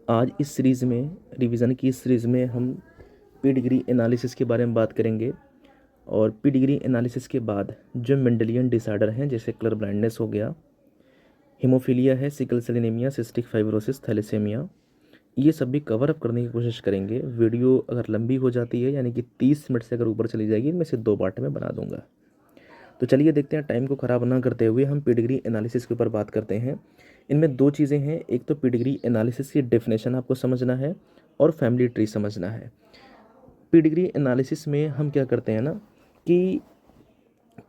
आज इस सीरीज़ में, रिवीजन की इस सीरीज़ में हम पीडिग्री एनालिसिस के बारे में बात करेंगे। और पीडिग्री एनालिसिस के बाद जो मेंडेलियन डिसऑर्डर हैं, जैसे कलर ब्लाइंडनेस हो गया, हीमोफीलिया है, sickle cell anaemia, cystic fibrosis, thalassaemia, ये सब भी कवर अप करने की कोशिश करेंगे। वीडियो अगर लंबी हो जाती है, यानी कि 30 मिनट से अगर ऊपर चली जाएगी, इनमें से 2 पार्ट में बना दूंगा। तो चलिए देखते हैं, टाइम को ख़राब ना करते हुए हम पीडिग्री एनालिसिस के ऊपर बात करते हैं। इनमें 2 चीज़ें हैं, एक तो पीडिग्री एनालिसिस की डेफिनेशन आपको समझना है और फैमिली ट्री समझना है। पीडिग्री एनालिसिस में हम क्या करते हैं ना, कि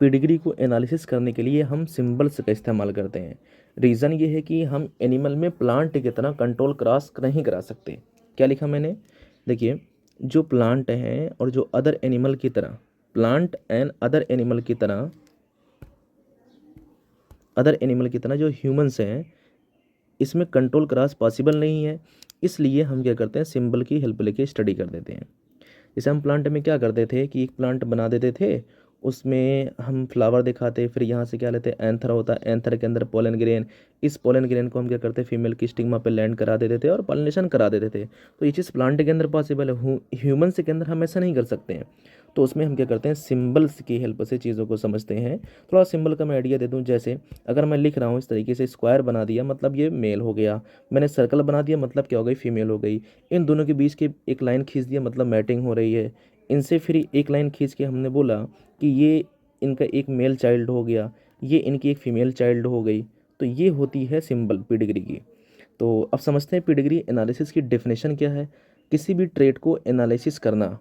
पीडिग्री को एनालिसिस करने के लिए हम सिंबल्स का इस्तेमाल करते हैं। रीज़न ये है कि हम एनिमल में प्लांट की तरह कंट्रोल क्रॉस नहीं करा सकते। क्या लिखा मैंने, देखिए, जो प्लांट हैं और जो अदर एनिमल की तरह, प्लांट एंड अदर एनिमल की तरह, जो ह्यूमंस हैं, इसमें कंट्रोल क्रॉस पॉसिबल नहीं है। इसलिए हम क्या करते हैं, सिंबल की हेल्प लेके स्टडी कर देते हैं। जैसे हम प्लांट में क्या करते थे कि एक प्लांट बना देते थे, उसमें हम फ्लावर दिखाते, फिर यहाँ से क्या लेते, एंथर होता है, एंथर के अंदर पोलन ग्रेन, इस पोलन ग्रेन को हम क्या करते, फीमेल की स्टिग्मा पे लैंड करा देते थे और पॉलिनेशन करा देते थे। तो ये चीज़ प्लांट के अंदर पॉसिबल है, ह्यूमन्स के अंदर हम ऐसा नहीं कर सकते हैं। तो उसमें हम क्या करते हैं, सिंबल्स की हेल्प से चीज़ों को समझते हैं। थोड़ा सिंबल का मैं आइडिया दे दूँ, जैसे अगर मैं लिख रहा हूँ इस तरीके से, स्क्वायर बना दिया मतलब ये मेल हो गया, मैंने सर्कल बना दिया मतलब क्या हो गई, फीमेल हो गई। इन दोनों के बीच की एक लाइन खींच दिया मतलब मैटिंग हो रही है। इनसे फिर एक लाइन खींच के हमने बोला कि ये इनका एक मेल चाइल्ड हो गया, ये इनकी एक फीमेल चाइल्ड हो गई। तो ये होती है सिंबल पीडिग्री की। तो अब समझते हैं पीडिग्री एनालिसिस की डेफिनेशन क्या है। किसी भी ट्रेट को एनालिसिस करना,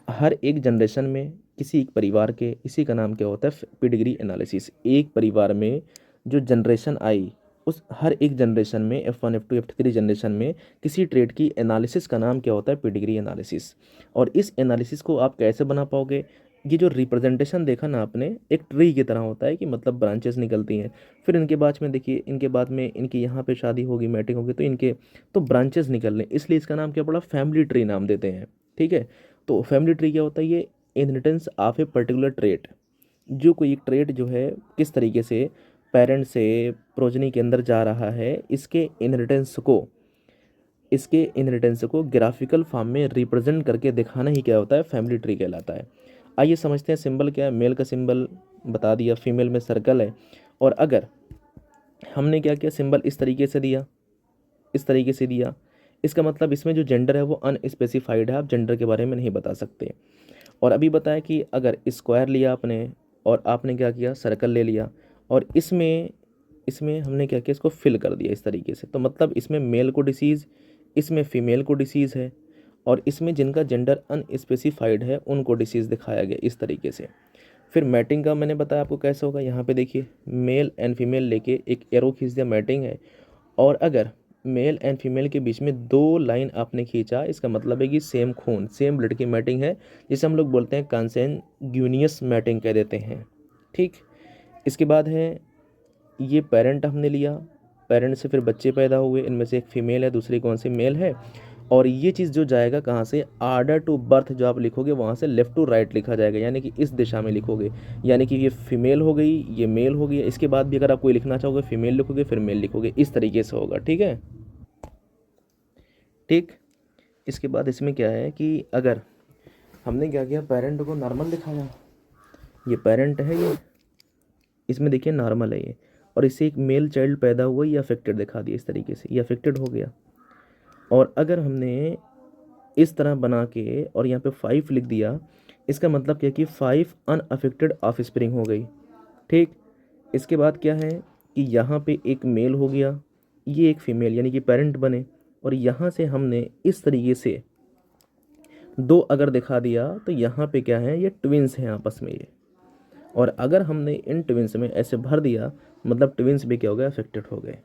हर एक जनरेशन में किसी एक परिवार के, इसी का नाम क्या होता है, पीडिग्री एनालिसिस। एक परिवार में जो जनरेशन आई, उस हर एक जनरेशन में, F1 F2 F3 जनरेशन में किसी ट्रेड की एनालिसिस का नाम क्या होता है, पीडिग्री एनालिसिस। और इस एनालिसिस को आप कैसे बना पाओगे, ये जो रिप्रेजेंटेशन देखा ना आपने, एक ट्री की तरह होता है, कि मतलब ब्रांचेस निकलती हैं, फिर इनके बाद में देखिए, इनके बाद में इनकी यहाँ पे शादी होगी, मैटिंग होगी, तो इनके तो ब्रांचेस निकल रहे, इसलिए इसका नाम क्या पड़ा, फैमिली ट्री नाम देते हैं। ठीक है। तो फैमिली ट्री क्या होता है, ये inheritance of a particular trait, जो कोई एक ट्रेट जो है किस तरीके से पेरेंट से प्रोजनी के अंदर जा रहा है, इसके इनहेरिटेंस को ग्राफिकल फॉर्म में रिप्रेजेंट करके दिखाना ही क्या होता है, फैमिली ट्री कहलाता है। आइए समझते हैं सिंबल क्या है। मेल का सिंबल बता दिया, फीमेल में सर्कल है। और अगर हमने क्या किया, सिंबल इस तरीके से दिया, इस तरीके से दिया, इसका मतलब इसमें जो जेंडर है वो अनस्पेसिफाइड है, आप जेंडर के बारे में नहीं बता सकते। और अभी बताया कि अगर स्क्वायर लिया आपने और आपने क्या किया, सर्कल ले लिया, और इसमें इसमें हमने क्या किया, इसको फिल कर दिया इस तरीके से, तो मतलब इसमें मेल को डिसीज़, इसमें फीमेल को डिसीज़ है, और इसमें जिनका जेंडर अनस्पेसिफाइड है उनको डिसीज़ दिखाया गया इस तरीके से। फिर मैटिंग का मैंने बताया आपको कैसे होगा, यहाँ पे देखिए, मेल एंड फीमेल लेके एक एरो खींच दिया, मैटिंग है। और अगर मेल एंड फीमेल के बीच में 2 लाइन आपने खींचा, इसका मतलब है कि सेम खून, सेम ब्लड की मैटिंग है, जिसे हम लोग बोलते हैं कंसेंग्यूनियस मैटिंग कह देते हैं। ठीक। इसके बाद है, ये पेरेंट हमने लिया, पेरेंट से फिर बच्चे पैदा हुए, इनमें से एक फीमेल है, दूसरी कौन सी, मेल है। और ये चीज़ जो जाएगा कहाँ से, आर्डर टू बर्थ जो आप लिखोगे वहाँ से लेफ़्ट टू राइट लिखा जाएगा, यानी कि इस दिशा में लिखोगे। यानी कि ये फीमेल हो गई, ये मेल हो गया, इसके बाद भी अगर आप कोई लिखना चाहोगे, फीमेल लिखोगे फिर मेल लिखोगे, इस तरीके से होगा। ठीक है। ठीक। इसके बाद इसमें क्या है कि अगर हमने क्या किया, पेरेंट को नॉर्मल दिखाया, ये पेरेंट है, ये इसमें देखिए नॉर्मल है ये, और इससे एक मेल चाइल्ड पैदा हुआ, ये अफेक्टेड दिखा दिया इस तरीके से, ये अफेक्टेड हो गया। और अगर हमने इस तरह बना के और यहाँ पे 5 लिख दिया, इसका मतलब क्या कि 5 अनअफेक्टेड ऑफस्प्रिंग हो गई। ठीक। इसके बाद क्या है कि यहाँ पे एक मेल हो गया, ये एक फीमेल, यानी कि पेरेंट बने। और यहाँ से हमने इस तरीके से 2 अगर दिखा दिया, तो यहाँ पे क्या है, ये ट्विंस हैं आपस में ये। और अगर हमने इन ट्विंस में ऐसे भर दिया, मतलब ट्विंस भी क्या हो गए, अफेक्टेड हो गए।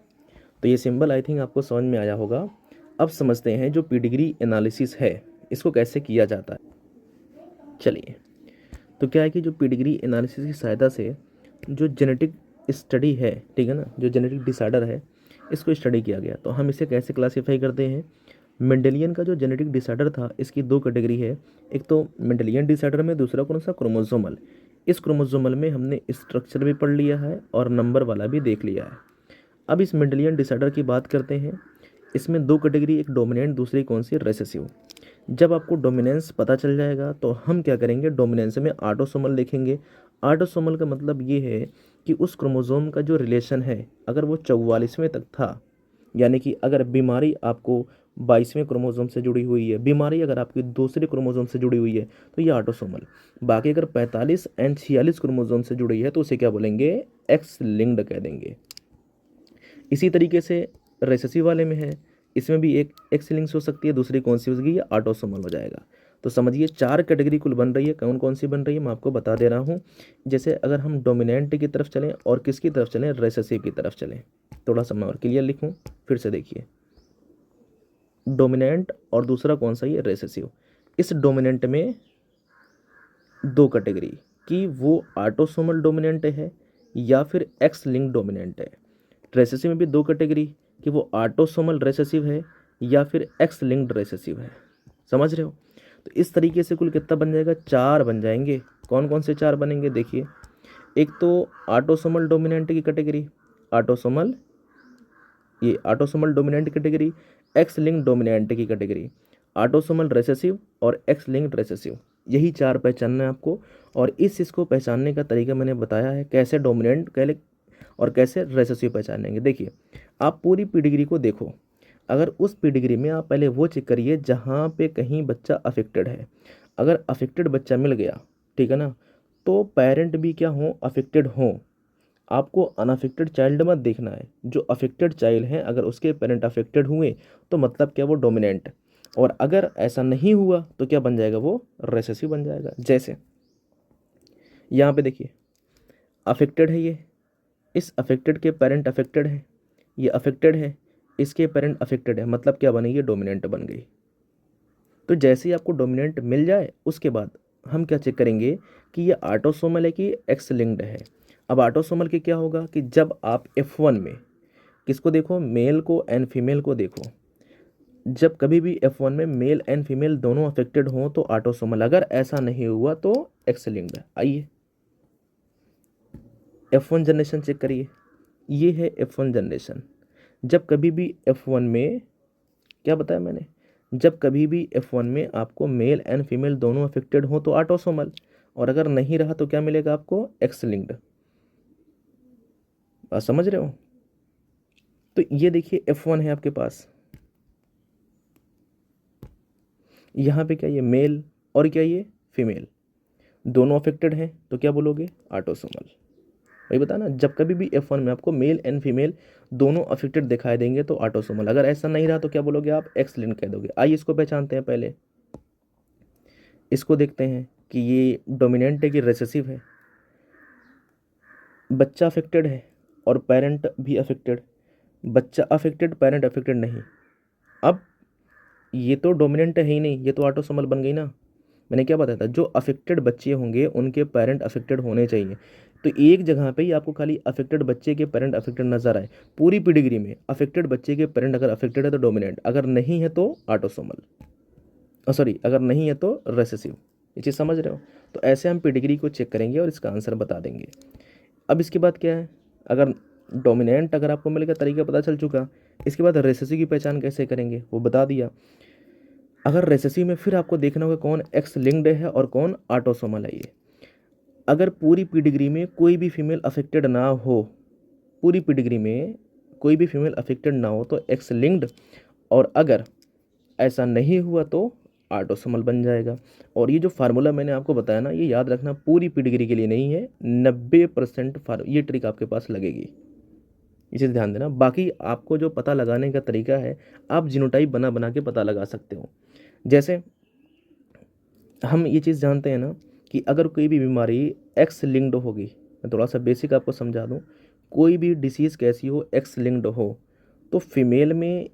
तो ये सिंबल आई थिंक आपको समझ में आया होगा। अब समझते हैं जो पीडिग्री एनालिसिस है, इसको कैसे किया जाता है। चलिए, तो क्या है कि जो पीडिग्री एनालिसिस की सहायता से जो जेनेटिक स्टडी है, ठीक है ना, जो जेनेटिक डिसऑर्डर है, इसको स्टडी किया गया। तो हम इसे कैसे क्लासीफाई करते हैं, मेंडेलियन का जो जेनेटिक डिसऑर्डर था, इसकी 2 कैटेगरी है। एक तो मेंडेलियन डिसऑर्डर में, दूसरा कौन सा, क्रोमोसोमल। इस क्रोमोसोमल में हमने स्ट्रक्चर भी पढ़ लिया है और नंबर वाला भी देख लिया है। अब इस मेंडेलियन डिसऑर्डर की बात करते हैं। इसमें दो कैटेगरी, एक डोमिनेंट, दूसरी कौन सी, रेसेसिव। जब आपको डोमिनेंस पता चल जाएगा तो हम क्या करेंगे, डोमिनेंस में ऑटोसोमल देखेंगे। ऑटोसोमल का मतलब ये है कि उस क्रोमोसोम का जो रिलेशन है अगर वो 44वें तक था, यानी कि अगर बीमारी आपको 22वें क्रोमोसोम से जुड़ी हुई है, बीमारी अगर आपकी दूसरे क्रोमोसोम से जुड़ी हुई है तो ये ऑटोसोमल। बाकी अगर 45 एंड 46 क्रोमोसोम से जुड़ी है तो उसे क्या बोलेंगे, एक्स लिंक्ड कह देंगे। इसी तरीके से रेसेसिव वाले में है, इसमें भी एक एक्स लिंक्स हो सकती है, दूसरी कौन सी होगी, ये ऑटोसोमल हो जाएगा। तो समझिए 4 कैटेगरी कुल बन रही है। कौन कौन सी बन रही है मैं आपको बता दे रहा हूँ। जैसे अगर हम डोमिनेंट की तरफ चलें और किसकी तरफ चलें, रेसेसिव की तरफ चलें। थोड़ा सा मैं और क्लियर लिखूँ, फिर से देखिए, डोमिनेंट और दूसरा कौन सा, ये रेसेसिव। इस डोमिनेंट में दो कैटेगरी कि वो ऑटोसोमल डोमिनेंट है या फिर एक्स लिंक डोमिनेंट है। रेसेसिव में भी दो कैटेगरी कि वो ऑटोसोमल रेसेसिव है या फिर एक्स लिंक्ड रेसेसिव है। समझ रहे हो? तो इस तरीके से कुल कितना बन जाएगा, 4 बन जाएंगे। कौन कौन से 4 बनेंगे देखिए, एक तो ऑटोसोमल डोमिनेंट की कैटेगरी, ऑटोसोमल, ये autosomal dominant category, x linked dominant की कैटेगरी, ऑटोसोमल रेसेसिव और एक्स लिंक्ड रेसेसिव। यही 4 पहचानना है आपको। और इस चीज़ को पहचानने का तरीका मैंने बताया है, कैसे डोमिनेंट कैले और कैसे रेसेसिव पहचानेंगे। देखिए, आप पूरी पीडिग्री को देखो, अगर उस पीडिग्री में आप पहले वो चेक करिए जहाँ पे कहीं बच्चा अफेक्टेड है। अगर अफेक्टेड बच्चा मिल गया, ठीक है ना, तो पेरेंट भी क्या हो, अफेक्टेड हों। आपको अनअफेक्टेड चाइल्ड मत देखना है, जो अफेक्टेड चाइल्ड हैं अगर उसके पेरेंट अफेक्टेड हुए तो मतलब क्या, वो डोमिनेंट। और अगर ऐसा नहीं हुआ तो क्या बन जाएगा, वो रेसेसिव बन जाएगा। जैसे यहाँ पे देखिए, अफेक्टेड है ये, इस अफेक्टेड के पेरेंट अफेक्टेड है, ये अफेक्टेड है, इसके पेरेंट अफेक्टेड है, मतलब क्या बनेगी, डोमिनेंट बन गई। तो जैसे ही आपको डोमिनेंट मिल जाए उसके बाद हम क्या चेक करेंगे कि ये ऑटोसोमल है कि एक्स लिंक्ड है। अब ऑटोसोमल के क्या होगा कि जब आप F1 में किसको देखो, मेल को एंड फीमेल को देखो, जब कभी भी F1 में मेल एंड फीमेल दोनों अफेक्टेड हों तो ऑटोसोमल, अगर ऐसा नहीं हुआ तो एक्स लिंक्ड है। आइए F1 जनरेशन चेक करिए, ये है F1 जनरेशन। जब कभी भी F1 में, क्या बताया मैंने, जब कभी भी F1 में आपको मेल एंड फीमेल दोनों अफेक्टेड हो तो ऑटोसोमल, और अगर नहीं रहा तो क्या मिलेगा आपको, एक्स लिंक्ड। बात समझ रहे हो? तो ये देखिए F1 है आपके पास, यहाँ पे क्या, ये मेल और क्या, ये फीमेल, दोनों अफेक्टेड हैं तो क्या बोलोगे, ऑटोसोमल। वही बता ना, जब कभी भी F1 में आपको मेल एंड फीमेल दोनों अफेक्टेड दिखाई देंगे तो ऑटोसोमल, अगर ऐसा नहीं रहा तो क्या बोलोगे आप, एक्स लिंक्ड कह दोगे। आइए इसको पहचानते हैं, पहले इसको देखते हैं कि ये डोमिनेंट है कि रेसेसिव है। बच्चा अफेक्टेड है और पेरेंट भी अफेक्टेड, बच्चा अफेक्टेड पेरेंट अफेक्टेड नहीं। अब ये तो डोमिनेंट है ही नहीं, ये तो ऑटोसोमल बन गई ना। मैंने क्या बताया था, जो अफेक्टेड बच्चे होंगे उनके पेरेंट अफेक्टेड होने चाहिए। तो एक जगह पे ही आपको खाली अफेक्टेड बच्चे के पेरेंट अफेक्टेड नजर आए, पूरी पीडिग्री में अफेक्टेड बच्चे के पेरेंट अगर अफेक्टेड है तो डोमिनेंट, अगर नहीं है तो ऑटोसोमल, सॉरी अगर नहीं है तो रेसेसिव। ये चीज़ समझ रहे हो? तो ऐसे हम पीडिग्री को चेक करेंगे और इसका आंसर बता देंगे। अब इसके बाद क्या है, अगर डोमिनेंट अगर आपको मिलेगा, तरीका पता चल चुका, इसके बाद रेसेसिव की पहचान कैसे करेंगे वो बता दिया। अगर रेसेसिव में फिर आपको देखना होगा कौन एक्स लिंक्ड है और कौन ऑटोसोमल है। ये अगर पूरी पीडिग्री में कोई भी फीमेल अफेक्टेड ना हो, पूरी पीडिग्री में कोई भी फीमेल अफेक्टेड ना हो तो एक्स लिंक्ड, और अगर ऐसा नहीं हुआ तो ऑटोसोमल बन जाएगा। और ये जो फार्मूला मैंने आपको बताया ना, ये याद रखना पूरी पीडिग्री के लिए नहीं है, 90% ये ट्रिक आपके पास लगेगी, इसे ध्यान देना। बाकी आपको जो पता लगाने का तरीका है, आप जीनोटाइप बना बना के पता लगा सकते हो। जैसे हम ये चीज़ जानते हैं ना कि अगर कोई भी बीमारी एक्स लिंक्ड होगी, मैं थोड़ा सा बेसिक आपको समझा दूँ, कोई भी डिसीज़ कैसी हो, एक्स लिंक्ड हो, तो फीमेल में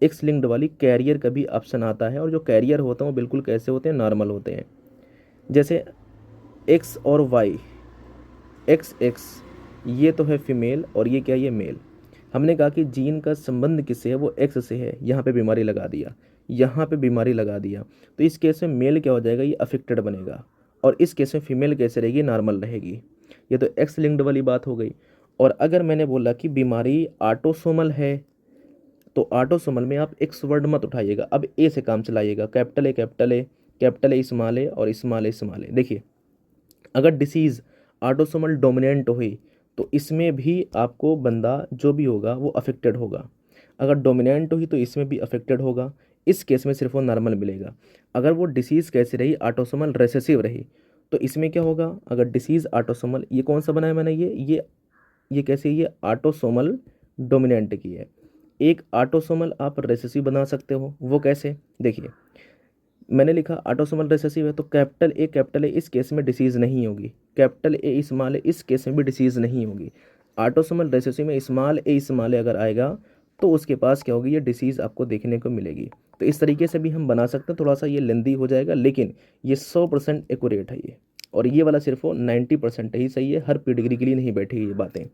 एक्स लिंक्ड वाली कैरियर का भी ऑप्शन आता है, और जो कैरियर होता है वो बिल्कुल कैसे होते हैं, नॉर्मल होते हैं। जैसे एक्स और वाई, एक्स एक्स, ये तो है फीमेल और ये क्या, ये मेल। हमने कहा कि जीन का संबंध किससे है, वो एक्स से है, यहाँ पे बीमारी लगा दिया, यहाँ पे बीमारी लगा दिया, तो इस केस में मेल क्या हो जाएगा, ये अफेक्टेड बनेगा, और इस केस में फीमेल कैसे रहेगी, नॉर्मल रहेगी। ये तो एक्स लिंक्ड वाली बात हो गई। और अगर मैंने बोला कि बीमारी ऑटोसोमल है तो ऑटोसोमल में आप एक्स वर्ड मत उठाइएगा, अब ए से काम चलाइएगा, capital A capital A capital A small A और स्मॉल ए स्मॉल ए। देखिए अगर डिसीज़ ऑटोसोमल डोमिनेंट हुई तो इसमें भी आपको बंदा जो भी होगा वो अफेक्टेड होगा। अगर डोमिनेंट हुई तो इसमें भी अफेक्टेड होगा। इस केस में सिर्फ वो नॉर्मल मिलेगा। अगर वो डिसीज़ कैसी रही, ऑटोसोमल रिसेसिव रही, तो इसमें क्या होगा, अगर डिसीज़ ऑटोसोमल, ये कौन सा बनाया मैंने, ये कैसे, ये ऑटोसोमल डोमिनेंट की है। एक ऑटोसोमल आप रिसेसिव बना सकते हो, वो कैसे, देखिए मैंने लिखा ऑटोसोमल रिसेसिव है तो कैपिटल ए इस केस में डिसीज़ नहीं होगी, कैपिटल ए स्मॉल ए इस केस में भी डिसीज़ नहीं होगी। ऑटोसोमल रिसेसिव में स्मॉल ए अगर आएगा तो उसके पास क्या होगी, ये डिसीज़ आपको देखने को मिलेगी। तो इस तरीके से भी हम बना सकते हैं, थोड़ा सा ये लेंदी हो जाएगा लेकिन ये 100% एक्यूरेट है ये, और ये वाला सिर्फ 90% ही सही है, हर पेडिग्री के लिए नहीं बैठेगी ये बातें।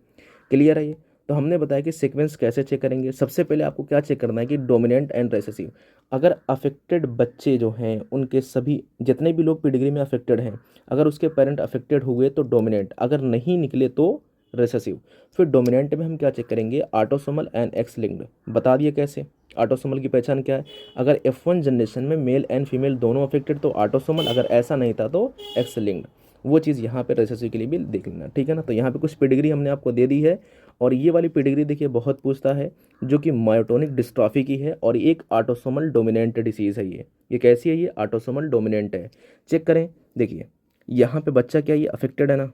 क्लियर है ये। तो हमने बताया कि सीक्वेंस कैसे चेक करेंगे। सबसे पहले आपको क्या चेक करना है कि डोमिनेंट एंड रिसेसिव, अगर अफेक्टेड बच्चे जो हैं उनके सभी जितने भी लोग पेडिग्री में अफेक्टेड हैं, अगर उसके पेरेंट अफेक्टेड हुए तो डोमिनेंट, अगर नहीं निकले तो रिसेसिव। फिर डोमिनेंट में हम क्या चेक करेंगे, ऑटोसोमल एंड एक्स लिंक्ड। बता दिए कैसे, ऑटोसोमल की पहचान क्या है, अगर F1 जनरेशन में मेल एंड फीमेल दोनों अफेक्टेड तो ऑटोसोमल, अगर ऐसा नहीं था तो एक्स लिंक्ड। वो चीज़ यहाँ पे रिसेसिव के लिए भी देख लेना, ठीक है ना। तो यहाँ पे कुछ पेडिग्री हमने आपको दे दी है, और ये वाली पेडिग्री देखिए बहुत पूछता है, जो कि मायोटोनिक डिस्ट्रॉफी की है और एक ऑटोसोमल डोमिनेंट डिसीज़ है। ये कैसी है, ये ऑटोसोमल डोमिनेंट है। चेक करें, देखिए यहाँ पे बच्चा क्या, ये अफेक्टेड है ना,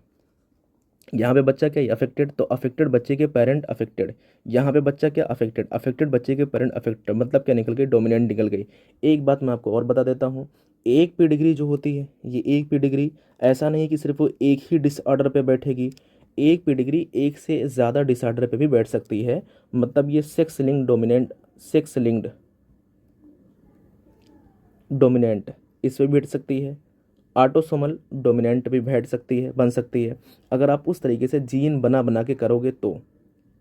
यहाँ पे बच्चा क्या, अफेक्टेड, तो अफेक्टेड बच्चे के पेरेंट अफेक्टेड, यहाँ पे बच्चा क्या अफेक्टेड, अफेक्टेड बच्चे के पेरेंट अफेक्टेड, मतलब क्या निकल गई, डोमिनेंट निकल गई। एक बात मैं आपको और बता देता हूँ, एक पेडिग्री जो होती है, ये एक पेडिग्री ऐसा नहीं कि सिर्फ वो एक ही डिसऑर्डर पे बैठेगी, एक पेडिग्री एक से ज़्यादा डिसऑर्डर पे भी बैठ सकती है। मतलब ये sex linked dominant, sex linked dominant इस पर बैठ सकती है, ऑटोसोमल डोमिनेंट भी बैठ सकती है, बन सकती है, अगर आप उस तरीके से जीन बना बना के करोगे तो,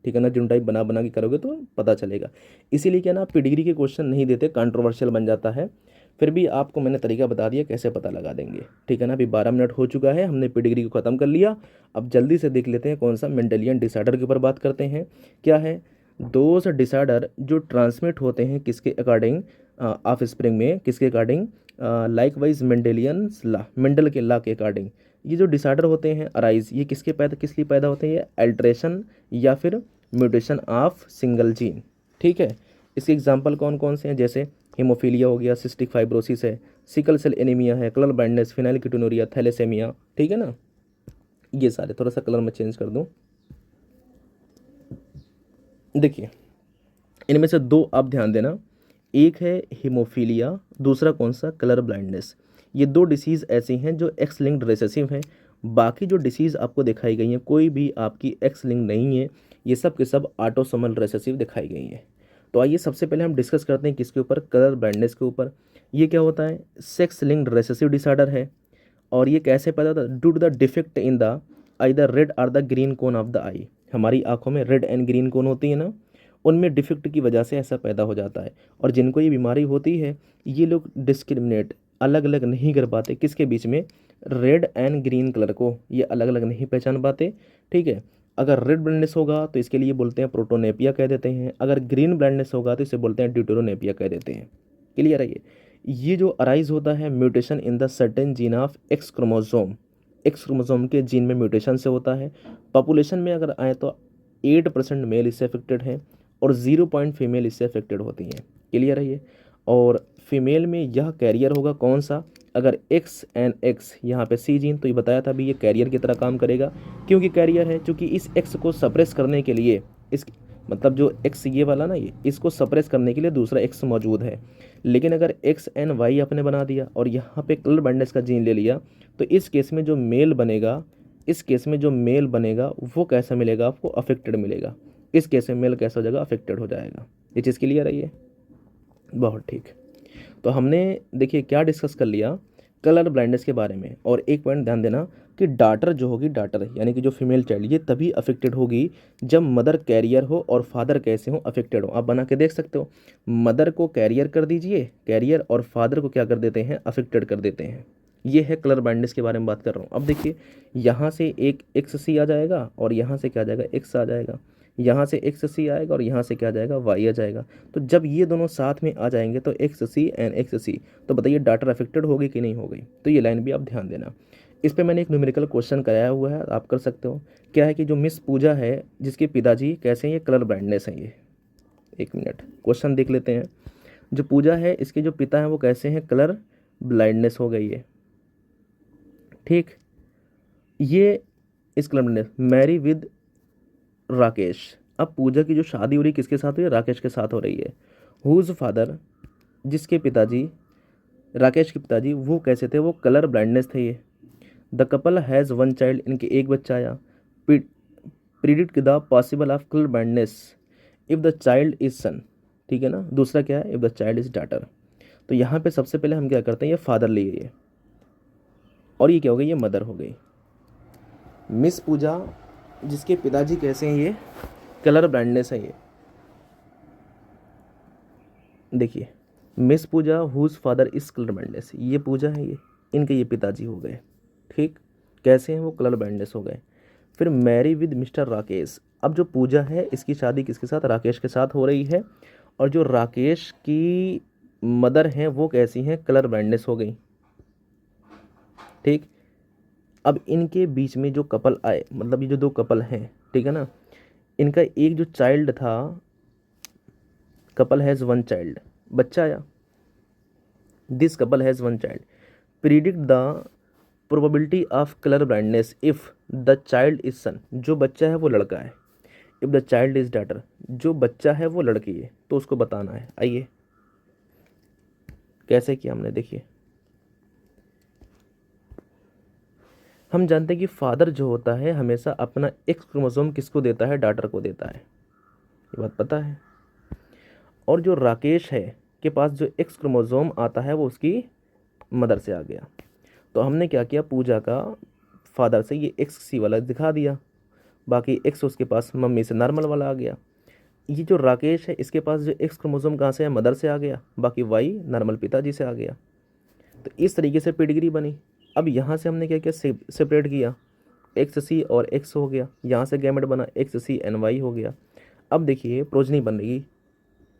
ठीक है ना, जीनोटाइप बना बना के करोगे तो पता चलेगा। इसीलिए क्या ना, पेडिग्री के क्वेश्चन नहीं देते, कंट्रोवर्शियल बन जाता है। फिर भी आपको मैंने तरीका बता दिया कैसे पता लगा देंगे, ठीक है ना। अभी 12 मिनट हो चुका है, हमने पेडिग्री को ख़त्म कर लिया। अब जल्दी से देख लेते हैं कौन सा मेंडेलियन डिसऑर्डर के ऊपर बात करते हैं। क्या है, दोज डिसऑर्डर जो ट्रांसमिट होते हैं किसके अकॉर्डिंग, ऑफ स्प्रिंग में किसके अकॉर्डिंग, लाइक वाइज मेंडेलियंस ला, मेंडल के ला के अकॉर्डिंग ये जो डिसऑर्डर होते हैं अराइज, ये किस लिए पैदा होते हैं, ये अल्ट्रेशन या फिर म्यूटेशन ऑफ सिंगल जीन, ठीक है। इसके एग्जांपल कौन कौन से हैं, जैसे हीमोफीलिया हो गया, सिस्टिक फाइब्रोसिस है, सिकल सेल एनीमिया है, कलर ब्लाइंडनेस, फिनाइलकीटोनुरिया, थैलेसेमिया, ठीक है ना। ये सारे, थोड़ा सा कलर मैं चेंज कर दूं, देखिए इनमें से दो आप ध्यान देना, एक है हीमोफीलिया, दूसरा कौन सा, कलर ब्लाइंडनेस। ये दो डिसीज़ ऐसी हैं जो एक्स लिंक्ड रिसेसिव हैं। बाकी जो डिसीज़ आपको दिखाई गई हैं कोई भी आपकी एक्स लिंक नहीं है, ये सब के सब ऑटोसोमल रिसेसिव दिखाई गई हैं। तो आइए सबसे पहले हम डिस्कस करते हैं किसके ऊपर, कलर ब्लाइंडनेस के ऊपर। ये क्या होता है, सेक्स लिंक्ड रिसेसिव डिसऑर्डर है, और ये कैसे पैदा होता है, due to the defect in the either red or the green cone of the eye. हमारी आंखों में रेड एंड ग्रीन कोन होती है ना, उनमें डिफेक्ट की वजह से ऐसा पैदा हो जाता है। और जिनको ये बीमारी होती है ये लोग डिस्क्रिमिनेट अलग अलग नहीं कर पाते किसके बीच में, रेड एंड ग्रीन कलर को ये अलग अलग नहीं पहचान पाते, ठीक है। अगर रेड ब्लाइंडनेस होगा तो इसके लिए बोलते हैं प्रोटोनेपिया कह देते हैं, अगर ग्रीन ब्लाइंडनेस होगा तो इसे बोलते हैं ड्यूटेरोनेपिया कह देते हैं। क्लियर है ये जो अराइज होता है mutation in the certain gene of x chromosome, x chromosome के जीन में म्यूटेशन से होता है। पॉपुलेशन में अगर आए तो 8% मेल इससे अफेक्टेड हैं और 0 फीमेल इससे अफेक्टेड होती हैं। क्लियर है ये। और फीमेल में यह कैरियर होगा कौन सा, अगर एक्स एंड एक्स यहाँ पे सी जीन, तो ये बताया था भी ये कैरियर की तरह काम करेगा। क्योंकि कैरियर है, क्योंकि इस एक्स को सप्रेस करने के लिए, इस मतलब जो एक्स ये वाला ना, ये इसको सप्रेस करने के लिए दूसरा एक्स मौजूद है। लेकिन अगर एक्स एंड वाई आपने बना दिया और यहाँ पे कलर ब्लाइंडनेस का जीन ले लिया, तो इस केस में जो मेल बनेगा, इस केस में जो मेल बनेगा वो कैसा मिलेगा आपको, अफेक्टेड मिलेगा। इस केस में मेल कैसा हो जाएगा, अफेक्टेड हो जाएगा। ये चीज़ क्लियर है ये, बहुत ठीक। तो हमने देखिए क्या डिस्कस कर लिया, कलर ब्लाइंडनेस के बारे में। और एक पॉइंट ध्यान देना कि डाटर जो होगी, डाटर यानी कि जो फीमेल चाइल्ड, ये तभी अफेक्टेड होगी जब मदर कैरियर हो और फादर कैसे हो, अफेक्टेड हो। आप बना के देख सकते हो, मदर को कैरियर कर दीजिए, कैरियर, और फादर को क्या कर देते हैं, अफेक्टेड कर देते हैं। ये है कलर ब्लाइंडनेस के बारे में बात कर रहा हूँ। अब देखिए यहाँ से एक एक्स सी आ जाएगा और यहाँ से क्या आ जाएगा, एक्स आ जाएगा। यहाँ से एक्स सी आएगा और यहाँ से क्या आ जाएगा, वाई आ जाएगा। तो जब ये दोनों साथ में आ जाएंगे तो एक्स सी एंड एक्स सी, तो बताइए डाटर अफेक्टेड होगी कि नहीं हो गई। तो ये लाइन भी आप ध्यान देना। इस पे मैंने एक न्यूमेरिकल क्वेश्चन कराया हुआ है, आप कर सकते हो। क्या है कि जो मिस पूजा है जिसके पिताजी कैसे हैं, ये कलर ब्लाइंडनेस है। ये एक मिनट क्वेश्चन देख लेते हैं। जो पूजा है इसके जो पिता हैं वो कैसे हैं, कलर ब्लाइंडनेस हो गई है। ठीक, ये इस colour blindness marry with Rakesh. अब पूजा की जो शादी हो रही किसके साथ हो रही है, राकेश के साथ हो रही है। हुज फादर, जिसके पिताजी, राकेश के पिताजी वो कैसे थे, वो कलर ब्लाइंडनेस थे। ये the couple has one child, इनके एक बच्चा आया। Predict the possible of colour blindness if the child is son. ठीक है ना। दूसरा क्या है, if the child is daughter. तो यहाँ पे सबसे पहले हम क्या करते हैं, ये फादर लिए ये, और ये क्या हो गई, ये मदर हो गई। मिस पूजा जिसके पिताजी कैसे हैं, ये कलर ब्लाइंडनेस है। ये देखिए, miss Pooja whose father is colour blindness, ये पूजा है, ये इनके ये पिताजी हो गए। ठीक, कैसे हैं वो, कलर ब्लाइंडनेस हो गए। फिर मैरी विद मिस्टर राकेश। अब जो पूजा है इसकी शादी किसके साथ, राकेश के साथ हो रही है, और जो राकेश की मदर हैं वो कैसी हैं, कलर ब्लाइंडनेस हो गई। ठीक, अब इनके बीच में जो कपल आए, मतलब ये जो दो कपल हैं, ठीक है ना, इनका एक जो चाइल्ड था, कपल हैज़ वन चाइल्ड, बच्चा आया। This couple has one child. Predict the probability of colour blindness if the child is son, जो बच्चा है वो लड़का है। If the child is daughter, जो बच्चा है वो लड़की है, तो उसको बताना है। आइए कैसे किया हमने, देखिए। हम जानते हैं कि फादर जो होता है हमेशा अपना एक्स क्रोमोसोम किसको देता है, डॉटर को देता है, ये बात पता है। और जो राकेश है के पास जो एक्स क्रोमोसोम आता है वो उसकी मदर से आ गया। तो हमने क्या किया, पूजा का फादर से ये एक्स सी वाला दिखा दिया, बाकी एक्स उसके पास मम्मी से नॉर्मल वाला आ गया। ये जो राकेश है इसके पास जो एक्स क्रोमोसोम कहाँ से है, मदर से आ गया, बाकी वाई नॉर्मल पिताजी से आ गया। तो इस तरीके से पेडिग्री बनी। अब यहाँ से हमने क्या किया, सेपरेट किया, एक्स सी और एक्स हो गया, यहाँ से गैमेट बना एक्स सी एन वाई हो गया। अब देखिए प्रोजनी बन रही,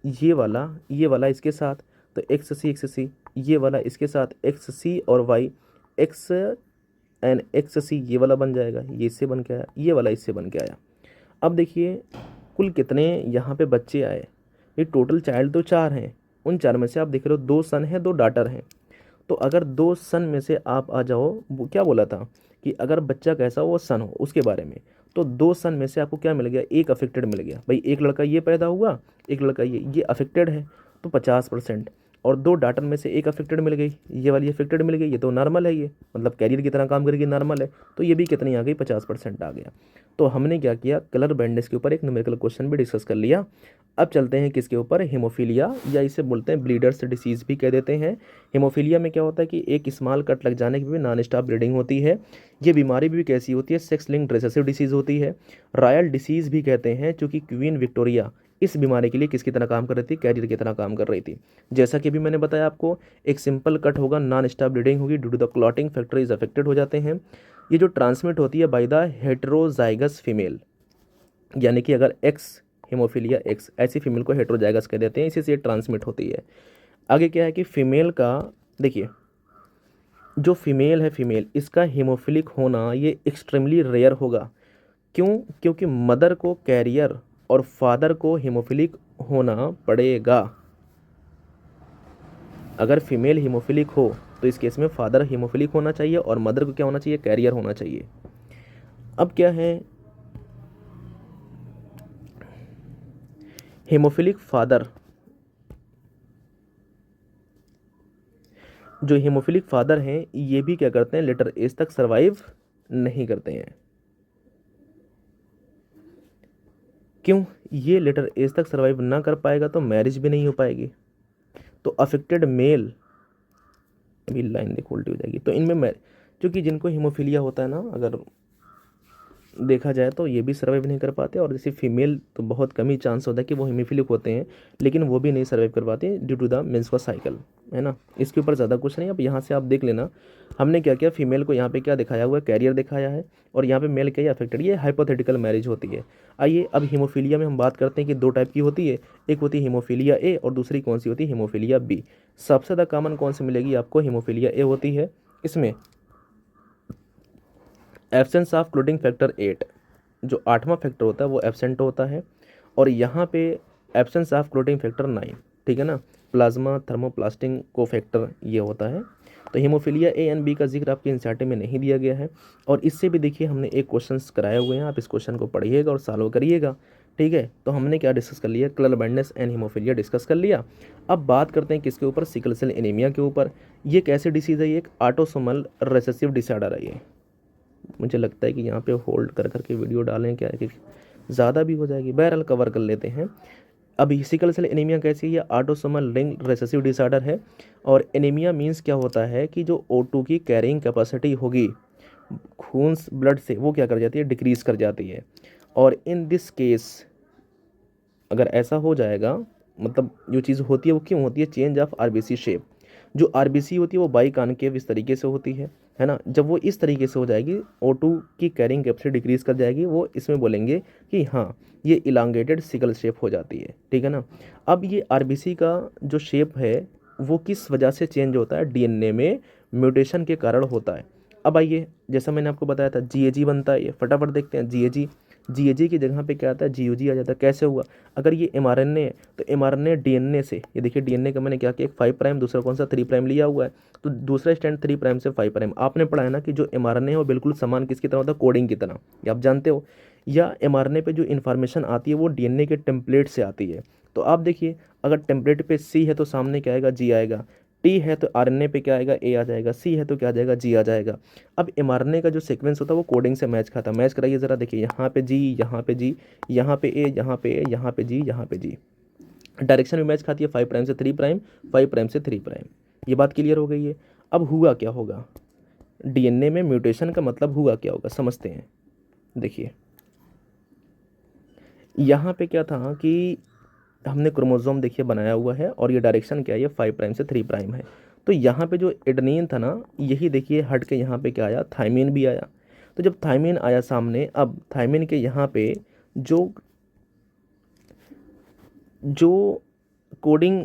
ये वाला इसके साथ, तो एक्स सी, ये वाला इसके साथ एक्स सी और वाई, एक्स एन एक्स सी ये वाला बन जाएगा, ये इससे बन के आया, ये वाला इससे बन के आया। अब देखिए कुल कितने यहाँ पे बच्चे आए, ये टोटल चाइल्ड तो 4 हैं, उन 4 में से आप देख रहे हो 2 सन हैं 2 डॉटर हैं। तो अगर 2 सन में से आप आ जाओ, वो क्या बोला था कि अगर बच्चा कैसा हो वो सन हो उसके बारे में, तो 2 सन में से आपको क्या मिल गया, एक अफेक्टेड मिल गया। भाई एक लड़का ये पैदा हुआ, एक लड़का ये अफेक्टेड है, तो 50%। और 2 डॉटर में से एक अफेक्टेड मिल गई, ये वाली अफेक्टेड मिल गई, ये तो नॉर्मल है, ये मतलब कैरियर की तरह काम करेगी, नॉर्मल है, तो ये भी कितनी आ गई, 50% आ गया। तो हमने क्या किया, कलर ब्लाइंडनेस के ऊपर एक न्यूमेरिकल क्वेश्चन भी डिस्कस कर लिया। अब चलते हैं किसके ऊपर, हेमोफीलिया, या इसे बोलते हैं ब्लीडर्स डिसीज़ भी कह देते हैं। हेमोफीलिया में क्या होता है कि एक स्मॉल कट लग जाने की भी नॉन स्टॉप ब्लीडिंग होती है। ये बीमारी भी कैसी होती है, सेक्स लिंक्ड रिसेसिव डिसीज़ होती है। रॉयल डिसीज़ भी कहते हैं, क्योंकि क्वीन विक्टोरिया इस बीमारी के लिए किसकी तरह काम कर रही थी, कैरियर की तरह काम कर रही थी। जैसा कि अभी मैंने बताया आपको, एक सिंपल कट होगा, नॉन स्टॉप ब्लीडिंग होगी, due to the clotting factor is affected हो जाते हैं। ये जो ट्रांसमिट होती है बाय द हेटेरोजाइगस फीमेल, यानी कि अगर एक्स हेमोफीलिया एक्स, ऐसी फीमेल को हेटेरोजाइगस कह देते हैं, इसी से ये ट्रांसमिट होती है। आगे क्या है कि फीमेल का, देखिए जो फीमेल है, फीमेल इसका हेमोफिलिक होना ये एक्सट्रीमली रेयर होगा। क्यों, क्योंकि मदर को कैरियर और फादर को हेमोफिलिक होना पड़ेगा। अगर फीमेल हेमोफिलिक हो तो इस केस में फादर हेमोफिलिक होना चाहिए और मदर को क्या होना चाहिए, कैरियर होना चाहिए। अब क्या है, हेमोफिलिक फादर, जो हेमोफिलिक फादर हैं ये भी क्या करते हैं, लेटर एज तक सरवाइव नहीं करते हैं। क्यों, ये लेटर एज तक सरवाइव ना कर पाएगा तो मैरिज भी नहीं हो पाएगी। तो अफेक्टेड मेल, अभी लाइन देखो उल्टी हो जाएगी, तो इनमें क्योंकि जिनको हीमोफीलिया होता है ना, अगर देखा जाए तो ये भी सर्वाइव नहीं कर पाते, और जैसे फीमेल तो बहुत कम ही चांस होता है कि वो हीमोफिलिक होते हैं, लेकिन वो भी नहीं सर्वाइव कर पाते due to the menstrual cycle. है ना, इसके ऊपर ज़्यादा कुछ नहीं। अब यहाँ से आप देख लेना हमने क्या किया, फीमेल को यहाँ पे क्या दिखाया हुआ है, कैरियर दिखाया है, और यहाँ पे मेल क्या है, अफेक्टेड। ये हाइपोथेटिकल मैरिज होती है। आइए अब हीमोफीलिया में हम बात करते हैं कि दो टाइप की होती है, एक होती है हीमोफीलिया ए और दूसरी कौन सी होती है, हीमोफीलिया बी। सबसे ज़्यादा कॉमन कौन सी मिलेगी आपको, हीमोफीलिया ए होती है। इसमें एब्सेंस ऑफ क्लोटिंग फैक्टर 8, जो 8वां फैक्टर होता है वो एब्सेंट होता है, और यहाँ पे एब्सेंस ऑफ क्लोटिंग फैक्टर 9, ठीक है ना, प्लाज्मा थर्मोप्लास्टिक को फैक्टर ये होता है। तो हीमोफीलिया ए एंड बी का जिक्र आपके एनसीईआरटी में नहीं दिया गया है, और इससे भी देखिए हमने एक क्वेश्चन कराए हुए हैं, आप इस क्वेश्चन को पढ़िएगा और सॉल्व करिएगा, ठीक है। तो हमने क्या डिस्कस कर लिया, colour blindness and haemophilia discuss कर लिया। अब बात करते हैं किसके ऊपर, सिकल सेल एनीमिया के ऊपर। ये कैसे डिसीज़ है, ये एक ऑटोसोमल रिसेसिव डिसऑर्डर है ये। मुझे लगता है कि यहाँ पे होल्ड कर करके वीडियो डालें, क्या है कि ज़्यादा भी हो जाएगी, बहरहाल कवर कर लेते हैं। अब सिकल सेल एनीमिया कैसी है, ऑटोसोमल रिंग रिसेसिव डिसऑर्डर है, और एनीमिया मीन्स क्या होता है कि जो O2 की कैरिंग कैपेसिटी होगी खून ब्लड से, वो क्या कर जाती है, डिक्रीज कर जाती है। और इन दिस केस अगर ऐसा हो जाएगा, मतलब जो चीज़ होती है वो क्यों होती है, चेंज ऑफ आरबीसी शेप। जो आरबीसी होती है वो बाई कॉनकेव इस तरीके से होती है ना, जब वो इस तरीके से हो जाएगी O2 की कैरिंग कैपेसिटी डिक्रीज कर जाएगी, वो इसमें बोलेंगे कि हाँ ये इलांगेटेड सिकल शेप हो जाती है, ठीक है ना। अब ये आरबीसी का जो शेप है वो किस वजह से चेंज होता है, डीएनए में म्यूटेशन के कारण होता है। अब आइए, जैसा मैंने आपको बताया था जीएजी बनता है, ये फटाफट देखते हैं। जीएजी की जगह पे क्या आता है, जीओजी आ जाता है। कैसे हुआ, अगर ये एमआरएनए है तो एमआरएनए डीएनए से, ये देखिए डीएनए का मैंने क्या किया, एक 5 प्राइम दूसरा कौन सा 3 प्राइम लिया हुआ है, तो दूसरा स्टैंड 3 प्राइम से 5 प्राइम। आपने पढ़ा है ना कि जो एमआरएनए है वो बिल्कुल समान किसकी तरह होता है, कोडिंग की तरह, ये आप जानते हो। या एमआरएनए पे जो इन्फॉर्मेशन आती है वो डीएनए के टेम्पलेट से आती है। तो आप देखिए अगर टेम्पलेट पे सी है तो सामने क्या आएगा, जी आएगा। टी है तो आरएनए पे क्या आएगा, ए आ जाएगा। सी है तो क्या आ जाएगा, जी आ जाएगा। अब एमआरएनए का जो सीक्वेंस होता है वो कोडिंग से मैच खाता है। मैच कराइए ज़रा, देखिए यहाँ पे जी, यहाँ पे जी, यहाँ पे ए, यहाँ पे ए, यहाँ पे जी, यहाँ पे जी। डायरेक्शन भी मैच खाती है, 5 प्राइम से 3 प्राइम, 5 प्राइम से 3 प्राइम। ये बात क्लियर हो गई है। अब हुआ क्या होगा, डीएनए में म्यूटेशन का मतलब हुआ क्या होगा, समझते हैं। देखिए यहाँ पे क्या था कि हमने क्रोमोसोम देखिए बनाया हुआ है, और ये डायरेक्शन क्या है, ये 5 प्राइम से 3 प्राइम है। तो यहाँ पे जो एडेनिन था ना, यही देखिए हट के यहाँ पे क्या आया, थायमिन भी आया। तो जब थायमिन आया सामने, अब थायमिन के यहाँ पे जो जो कोडिंग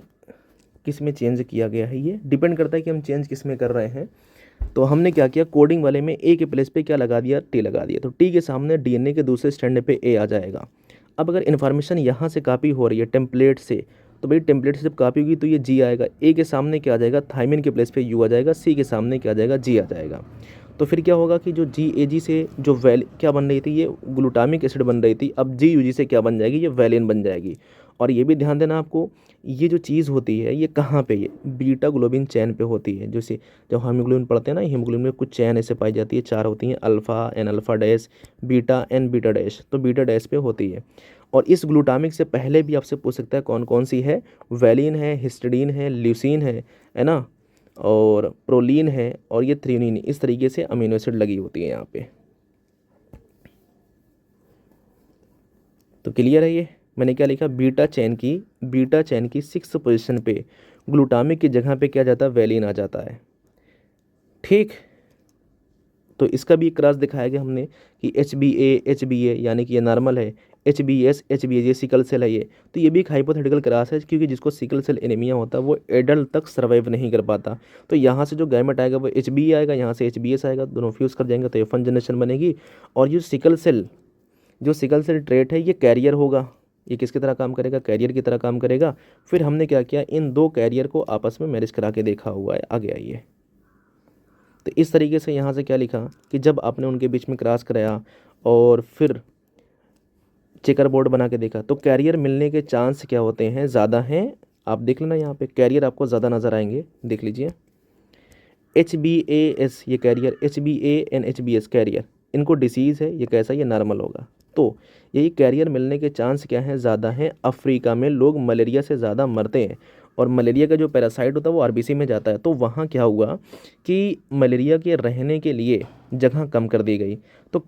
किस में चेंज किया गया है, ये डिपेंड करता है कि हम चेंज किस में कर रहे हैं। तो हमने क्या किया, कोडिंग वाले में ए के प्लेस पे क्या लगा दिया, टी लगा दिया। तो टी के सामने डीएनए के दूसरे स्टैंड पे ए आ जाएगा। अब अगर इन्फॉर्मेशन यहाँ से कॉपी हो रही है टेम्पलेट से, तो भाई टेम्पलेट से जब कॉपी होगी तो ये जी आएगा। ए के सामने क्या आ जाएगा, थायमिन के प्लेस पे यू आ जाएगा। सी के सामने क्या आ जाएगा, जी आ जाएगा। तो फिर क्या होगा कि जो जी ए जी से जो क्या बन रही थी, ये ग्लूटामिक एसिड बन रही थी, अब जी यू जी से क्या बन जाएगी, ये वैलिन बन जाएगी। और ये भी ध्यान देना आपको, ये जो चीज़ होती है ये कहाँ पे, ये बीटा ग्लोबिन चैन पे होती है। जैसे जब हीमोग्लोबिन पढ़ते हैं ना, हीमोग्लोबिन में कुछ चैन ऐसे पाई जाती है, 4 होती हैं, alpha and alpha dash, beta and beta dash, तो बीटा डैश पे होती है। और इस ग्लूटामिक से पहले भी आपसे पूछ सकता है कौन कौन सी है, वैलिन है, हिस्टिडीन है, ल्यूसीन है ना, और प्रोलीन है, और ये थ्रीनिन। इस तरीके से अमीनो एसिड लगी होती है यहाँ पे। तो क्लियर है ये, मैंने क्या लिखा, बीटा चैन की 6th पोजीशन पे ग्लूटामिक की जगह पे क्या जाता है, वैलिन आ जाता है, ठीक। तो इसका भी एक क्रॉस दिखाया गया हमने कि एच बी ए यानी कि ये नॉर्मल है, एच बी एस ये सिकल सेल है ये। तो ये भी एक हाइपोथेटिकल क्रॉस है, क्योंकि जिसको सिकल सेल एनीमिया होता है वो एडल्ट तक सर्वाइव नहीं कर पाता। तो यहाँ से जो गैमेट आएगा वो एच बी आएगा, यहाँ से एच बी एस आएगा, दोनों फ्यूज़ कर जाएंगे तो एफ1 जनरेशन बनेगी। और ये जो सिकल सेल ट्रेट है ये कैरियर होगा, ये किसकी तरह काम करेगा, कैरियर की तरह काम करेगा। फिर हमने क्या किया, इन दो कैरियर को आपस में मैरिज करा के देखा हुआ है, आगे आइए। तो इस तरीके से यहाँ से क्या लिखा कि जब आपने उनके बीच में क्रॉस कराया और फिर चेकर बोर्ड बना के देखा, तो कैरियर मिलने के चांस क्या होते हैं, ज़्यादा हैं। आप देख लेना यहाँ पे कैरियर आपको ज़्यादा नज़र आएंगे, देख लीजिए। HbAs ये carrier, HbA and HbS carrier, इनको डिसीज़ है, ये कैसा, ये नॉर्मल होगा। तो यही कैरियर मिलने के चांस क्या हैं, ज़्यादा हैं। अफ्रीका में लोग मलेरिया से ज़्यादा मरते हैं, और मलेरिया का जो पैरासाइट होता है वो आरबीसी में जाता है। तो वहाँ क्या हुआ कि मलेरिया के रहने के लिए जगह कम कर दी गई। तो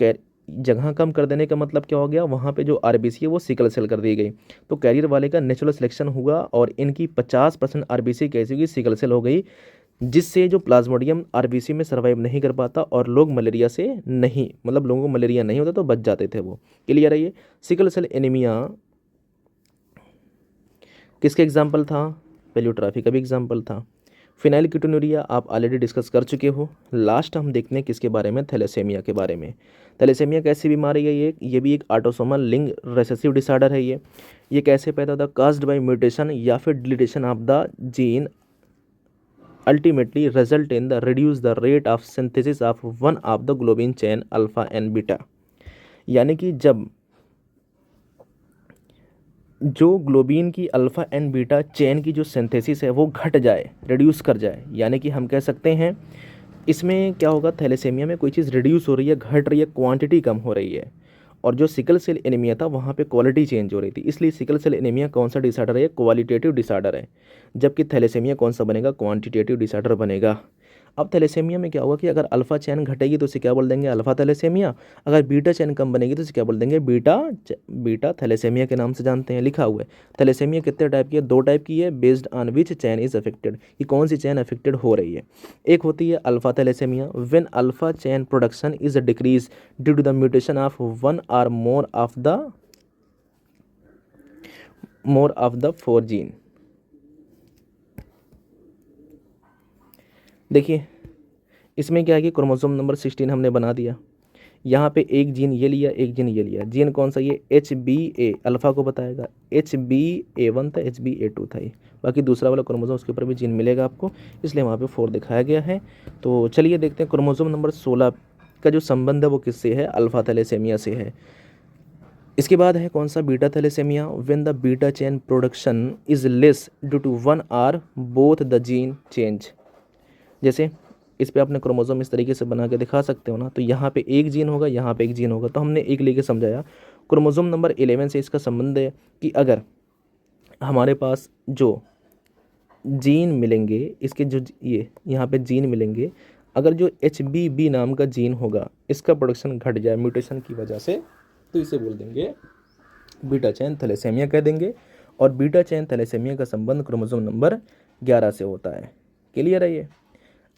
जगह कम कर देने का मतलब क्या हो गया, वहाँ पे जो आरबीसी है वो सिकल सेल कर दी गई। तो कैरियर वाले का नेचुरल सिलेक्शन हुआ और इनकी 50% आरबीसी कैसी होगी, सिकल सेल हो गई, जिससे जो प्लाज्मोडियम आरबीसी में सर्वाइव नहीं कर पाता और लोग मलेरिया से नहीं, मतलब लोगों को मलेरिया नहीं होता तो बच जाते थे वो। क्लियर है ये। सिकल सेल एनीमिया किसके एग्जाम्पल था, पेलियोट्राफी का भी एग्जाम्पल था। फिनाइलकीटोनुरिया आप ऑलरेडी डिस्कस कर चुके हो। लास्ट हम देखते हैं किसके बारे में, थैलेसेमिया के बारे में। थैलेसेमिया कैसी बीमारी है, ये भी एक ऑटोसोमल लिंग रेसेसिव डिसऑर्डर है। ये कैसे पैदा होता है, कास्ड बाय म्यूटेशन या फिर deletion of the gene ultimately result in the reduce the rate of synthesis of one of the globin chain alpha and beta. यानी कि जब जो ग्लोबिन की अल्फ़ा एंड बीटा चेन की जो सिंथेसिस है वो घट जाए, रिड्यूस कर जाए, यानी कि हम कह सकते हैं इसमें क्या होगा, थैलेसेमिया में कोई चीज़ रिड्यूस हो रही है, घट रही है, क्वांटिटी कम हो रही है। और जो सिकल सेल एनीमिया था वहाँ पे क्वालिटी चेंज हो रही थी, इसलिए सिकल सेल एनीमिया कौन सा डिसऑर्डर है, क्वालिटेटिव डिसऑर्डर है। जबकि थैलेसेमिया कौन सा बनेगा, क्वांटिटेटिव डिसऑर्डर बनेगा। अब थैलेसेमिया में क्या होगा कि अगर अल्फा चैन घटेगी तो इसे क्या बोल देंगे, अल्फा थैलेसेमिया। अगर बीटा चैन कम बनेगी तो इसे क्या बोल देंगे, बीटा थैलेसेमिया के नाम से जानते हैं, लिखा हुआ है। थैलेसेमिया कितने टाइप की है, 2 टाइप की है, based on which chain is affected, कि कौन सी चैन अफेक्टेड हो रही है। एक होती है alpha thalassaemia, when alpha chain production is decrease due to the mutation of one or more of the 4 gene. देखिए इसमें क्या है कि क्रोमोसोम नंबर 16 हमने बना दिया, यहाँ पे एक जीन ये लिया, एक जीन ये लिया। जीन कौन सा, ये HBA अल्फ़ा को बताएगा, HBA1 था, HBA2 था ये। बाकी दूसरा वाला क्रोमोसोम उसके ऊपर भी जीन मिलेगा आपको, इसलिए वहाँ पे 4 दिखाया गया है। तो चलिए देखते हैं क्रोमोसोम नंबर 16 का जो संबंध है वो किससे है, अल्फ़ा थैलेसेमिया से है। इसके बाद है कौन सा, beta thalassaemia, when the beta chain production is less due to one or both the gene change. जैसे इस पे अपने क्रोमोसोम इस तरीके से बना के दिखा सकते हो ना, तो यहाँ पे एक जीन होगा, यहाँ पे एक जीन होगा, तो हमने एक लेके समझाया। क्रोमोसोम नंबर 11 से इसका संबंध है कि अगर हमारे पास जो जीन मिलेंगे, इसके जो ये यहाँ पे जीन मिलेंगे, अगर जो HBB नाम का जीन होगा इसका प्रोडक्शन घट जाए म्यूटेशन की वजह से, तो इसे बोल देंगे बीटा चैन थैलेसेमिया कह देंगे। और बीटा चैन थैलेसेमिया का संबंध क्रोमोसोम नंबर 11 से होता है। क्लियर है ये।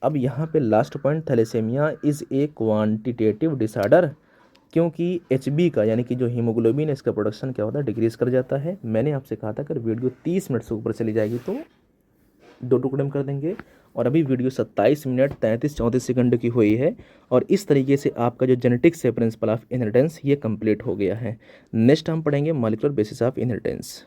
अब यहाँ पे last point, thalassaemia is a quantitative disorder, क्योंकि HB का यानी कि जो हीमोग्लोबिन है इसका प्रोडक्शन क्या होता है, डिक्रीज कर जाता है। मैंने आपसे कहा था अगर वीडियो 30 मिनट से ऊपर चली जाएगी तो 2 टुकड़े में कर देंगे, और अभी वीडियो 27 मिनट 33-34 सेकंड की हुई है। और इस तरीके से आपका जो जेनेटिक्स है प्रिंसिपल ऑफ इनहेरिटेंस ये कंप्लीट हो गया है। नेक्स्ट हम पढ़ेंगे मॉलिक्यूलर बेसिस ऑफ इनहेरिटेंस।